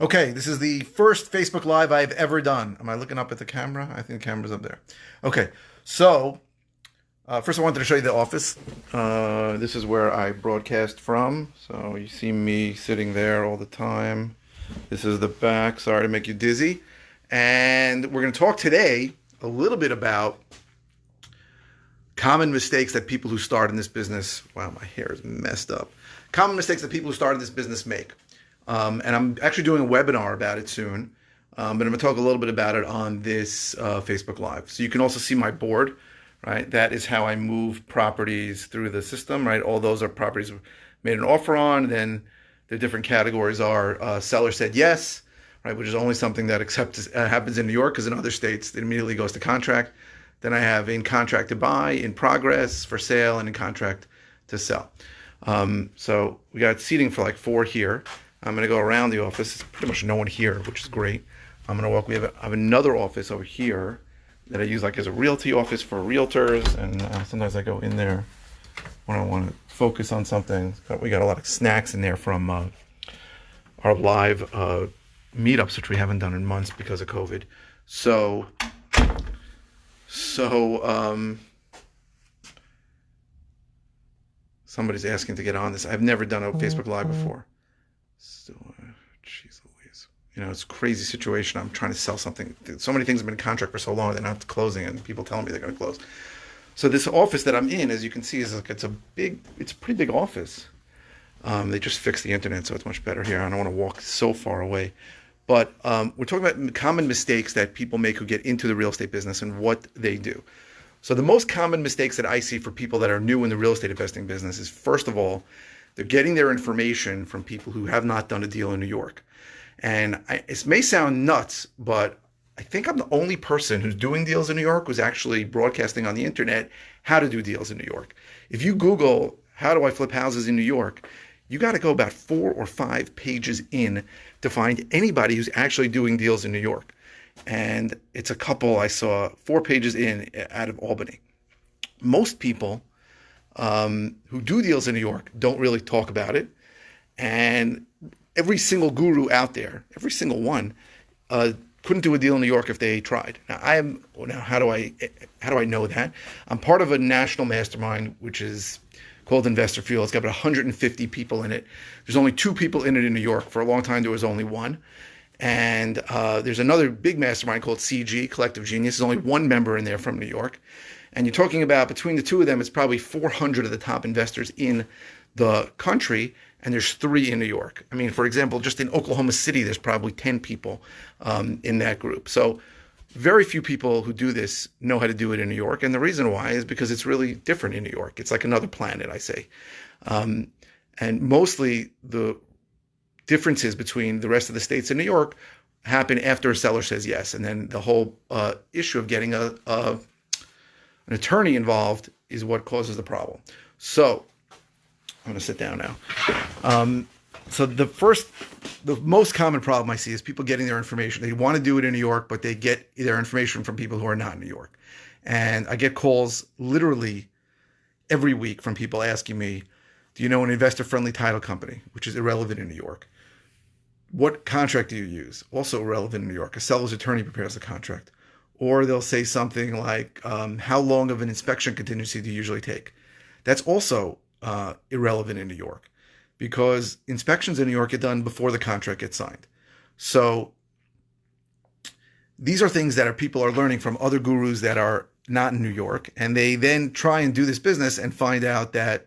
Okay, this is the first Facebook Live I've ever done. Am I looking up at the camera? I think the camera's up there. Okay, so first I wanted to show you the office. This is where I broadcast from. So you see me sitting there all the time. This is the back. Sorry to make you dizzy. And we're going to talk today a little bit about common mistakes that people who start in this business, wow, my hair is messed up. Common mistakes that people who start in this business make. And I'm actually doing a webinar about it soon. But I'm going to talk a little bit about it on this Facebook Live. So you can also see my board, right? That is how I move properties through the system, right? All those are properties made an offer on. Then the different categories are seller said yes, right? Which is only something that happens in New York, because in other states it immediately goes to contract. Then I have in contract to buy, in progress, for sale, and in contract to sell. So we got seating for like 4 here. I'm going to go around the office. There's pretty much no one here, which is great. I'm going to walk. I have another office over here that I use like as a realty office for realtors, and sometimes I go in there when I want to focus on something. We got a lot of snacks in there from our live meetups, which we haven't done in months because of COVID. So somebody's asking to get on this. I've never done a Facebook Live before. So, jeez Louise. You know, it's a crazy situation. I'm trying to sell something. So many things have been in contract for so long, they're not closing, and people telling me they're going to close. So this office that I'm in, as you can see, is like it's a pretty big office. They just fixed the internet, so it's much better here. I don't want to walk so far away. But we're talking about common mistakes that people make who get into the real estate business and what they do. So the most common mistakes that I see for people that are new in the real estate investing business is, first of all, they're getting their information from people who have not done a deal in New York. And it may sound nuts, but I think I'm the only person who's doing deals in New York who's actually broadcasting on the internet how to do deals in New York. If you Google, how do I flip houses in New York, you got to go about 4 or 5 pages in to find anybody who's actually doing deals in New York. And it's a couple I saw 4 pages in out of Albany. Most people who do deals in New York don't really talk about it. And every single guru out there, every single one, couldn't do a deal in New York if they tried. Now how do I know that? I'm part of a national mastermind, which is called Investor Fuel. It's got about 150 people in it. There's only 2 people in it in New York. For a long time, there was only 1. And there's another big mastermind called CG, Collective Genius. There's only 1 member in there from New York. And you're talking about, between the 2 of them, it's probably 400 of the top investors in the country, and there's 3 in New York. I mean, for example, just in Oklahoma City, there's probably 10 people in that group. So very few people who do this know how to do it in New York. And the reason why is because it's really different in New York. It's like another planet, I say. And mostly the differences between the rest of the states in New York happen after a seller says yes. And then the whole issue of getting an attorney involved is what causes the problem. So I'm going to sit down now. So the most common problem I see is people getting their information. They want to do it in New York, but they get their information from people who are not in New York. And I get calls literally every week from people asking me, do you know an investor-friendly title company, which is irrelevant in New York? What contract do you use? Also irrelevant in New York. A seller's attorney prepares the contract. Or they'll say something like, how long of an inspection contingency do you usually take? That's also irrelevant in New York, because inspections in New York get done before the contract gets signed. So these are things that people are learning from other gurus that are not in New York, and they then try and do this business and find out that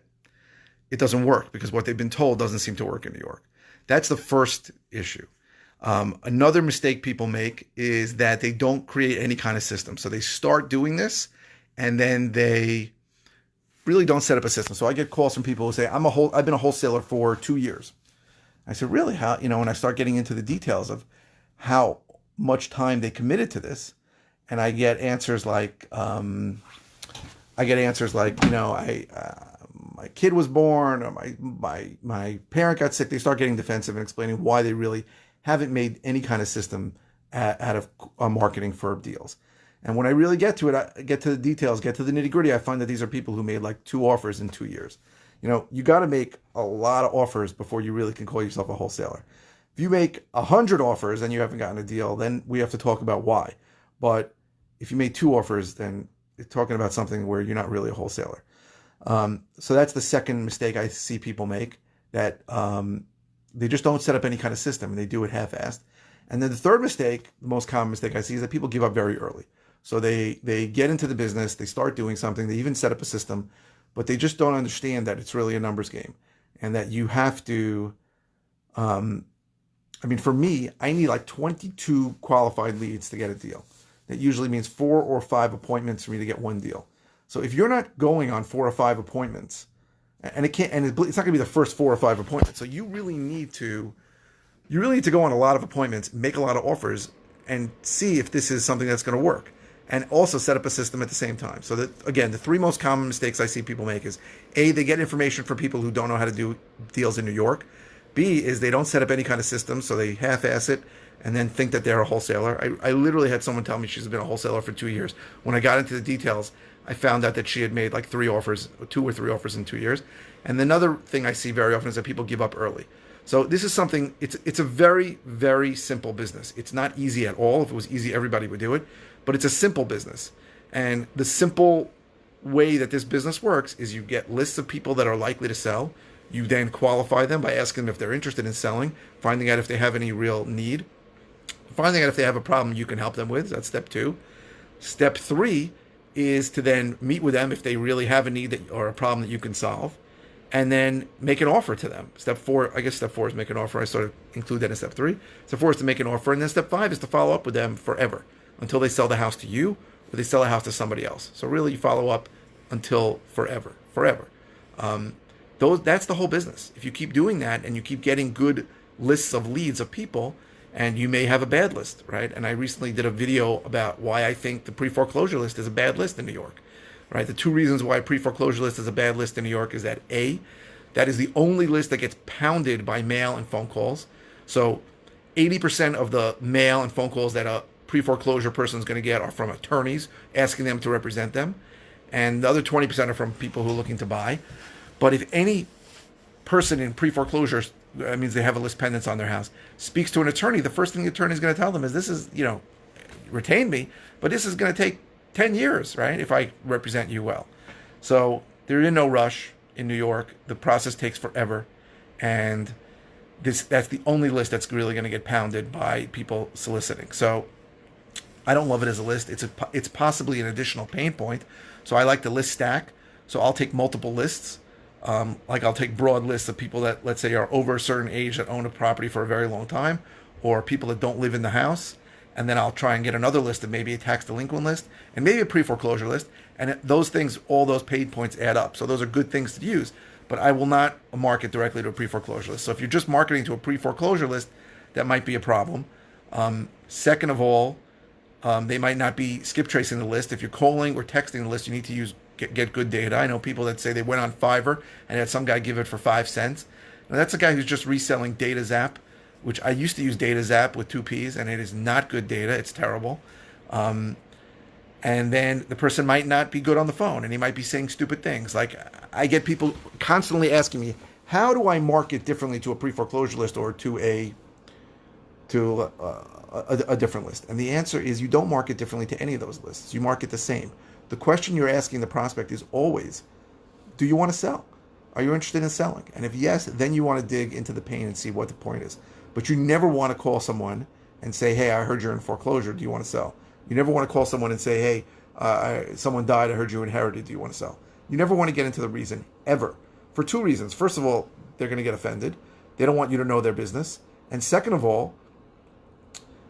it doesn't work because what they've been told doesn't seem to work in New York. That's the first issue. Another mistake people make is that they don't create any kind of system. So they start doing this, and then they really don't set up a system. So I get calls from people who say, I've been a wholesaler for 2 years. I said, really? How? And I start getting into the details of how much time they committed to this, and I get answers like, my kid was born, or my parent got sick. They start getting defensive and explaining why they really haven't made any kind of system out of marketing for deals. And when I really get to it, I get to the details, get to the nitty gritty, I find that these are people who made like 2 offers in 2 years. You got to make a lot of offers before you really can call yourself a wholesaler. If you make 100 offers and you haven't gotten a deal, then we have to talk about why. But if you made 2 offers, then it's talking about something where you're not really a wholesaler. So that's the second mistake I see people make, that they just don't set up any kind of system and they do it half-assed. And then the third mistake, the most common mistake I see, is that people give up very early. So they get into the business, they start doing something, they even set up a system, but they just don't understand that it's really a numbers game and that you have to, for me, I need like 22 qualified leads to get a deal. That usually means 4 or 5 appointments for me to get one deal. So if you're not going on 4 or 5 appointments, and it's not going to be the first 4 or 5 appointments, so you really need to go on a lot of appointments, make a lot of offers, and see if this is something that's going to work, and also set up a system at the same time. So that, again, the 3 most common mistakes I see people make is A, they get information from people who don't know how to do deals in New York. B is they don't set up any kind of system, so they half-ass it and then think that they're a wholesaler. I literally had someone tell me she's been a wholesaler for 2 years. When I got into the details, I found out that she had made like 2 or 3 offers in 2 years. And another thing I see very often is that people give up early. So this is something, it's a very, very simple business. It's not easy at all. If it was easy, everybody would do it. But it's a simple business. And the simple way that this business works is you get lists of people that are likely to sell. You then qualify them by asking them if they're interested in selling, finding out if they have any real need, finding out if they have a problem you can help them with. That's step 2. Step 3 is to then meet with them if they really have a need or a problem that you can solve, and then make an offer to them. Step 4 is make an offer. I sort of include that in step 3. Step 4 is to make an offer, and then step 5 is to follow up with them forever until they sell the house to you or they sell the house to somebody else. So really, you follow up until forever. That's the whole business. If you keep doing that and you keep getting good lists of leads of people, and you may have a bad list, right? And I recently did a video about why I think the pre-foreclosure list is a bad list in New York, right? The 2 reasons why pre-foreclosure list is a bad list in New York is that A, that is the only list that gets pounded by mail and phone calls. So 80% of the mail and phone calls that a pre-foreclosure person is going to get are from attorneys asking them to represent them. And the other 20% are from people who are looking to buy. But if any person in pre-foreclosure, that means they have a list pendants on their house, speaks to an attorney, the first thing the attorney is going to tell them is, this is, retain me, but this is going to take 10 years, right, if I represent you well. So there is no rush in New York. The process takes forever. And that's the only list that's really going to get pounded by people soliciting. So I don't love it as a list. It's possibly an additional pain point. So I like the list stack. So I'll take multiple lists. I'll take broad lists of people that, let's say, are over a certain age that own a property for a very long time, or people that don't live in the house. And then I'll try and get another list of maybe a tax delinquent list and maybe a pre-foreclosure list. And those things, all those paid points add up. So those are good things to use. But I will not market directly to a pre-foreclosure list. So if you're just marketing to a pre-foreclosure list, that might be a problem. Second of all, they might not be skip tracing the list. If you're calling or texting the list, you need to get good data. I know people that say they went on Fiverr and had some guy give it for 5 cents. Now that's a guy who's just reselling Data Zap, which I used to use Data Zap with 2 P's, and it is not good data. It's terrible. And then the person might not be good on the phone, and he might be saying stupid things. Like, I get people constantly asking me, how do I market differently to a pre-foreclosure list or to a different list? And the answer is, you don't market differently to any of those lists. You market the same. The question you're asking the prospect is always, do you want to sell? Are you interested in selling? And if yes, then you want to dig into the pain and see what the point is. But you never want to call someone and say, hey, I heard you're in foreclosure. Do you want to sell? You never want to call someone and say, hey, someone died. I heard you inherited. Do you want to sell? You never want to get into the reason, ever. For 2 reasons. First of all, they're going to get offended. They don't want you to know their business. And second of all,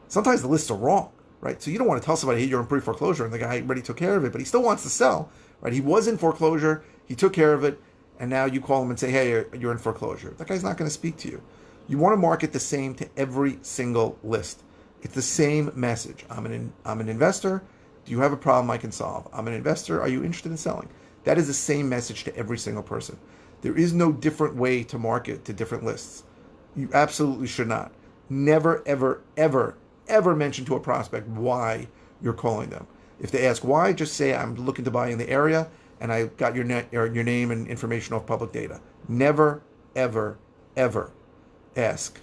sometimes the lists are wrong, right? So you don't want to tell somebody, hey, you're in pre-foreclosure, and the guy already took care of it, but he still wants to sell, right? He was in foreclosure, he took care of it, and now you call him and say, hey, you're in foreclosure. That guy's not going to speak to you. You want to market the same to every single list. It's the same message. I'm an investor. Do you have a problem I can solve? I'm an investor. Are you interested in selling? That is the same message to every single person. There is no different way to market to different lists. You absolutely should not. Never, ever, ever, ever mention to a prospect why you're calling them. If they ask why, just say, I'm looking to buy in the area and I got your name and information off public data. Never, ever, ever ask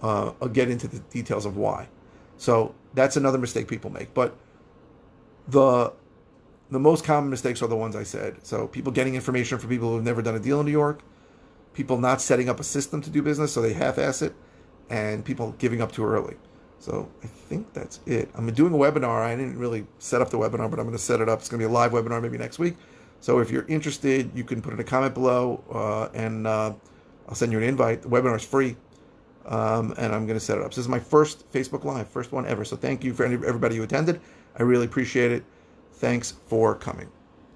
I'll get into the details of why. So that's another mistake people make. But the the most common mistakes are the ones I said. So people getting information from people who've never done a deal in New York, people not setting up a system to do business, so they half-ass it, and people giving up too early. So I think that's it. I'm doing a webinar. I didn't really set up the webinar, but I'm going to set it up. It's going to be a live webinar maybe next week. So if you're interested, you can put in a comment below, and I'll send you an invite. The webinar is free, and I'm going to set it up. So this is my first Facebook Live, first one ever. So thank you for everybody who attended. I really appreciate it. Thanks for coming.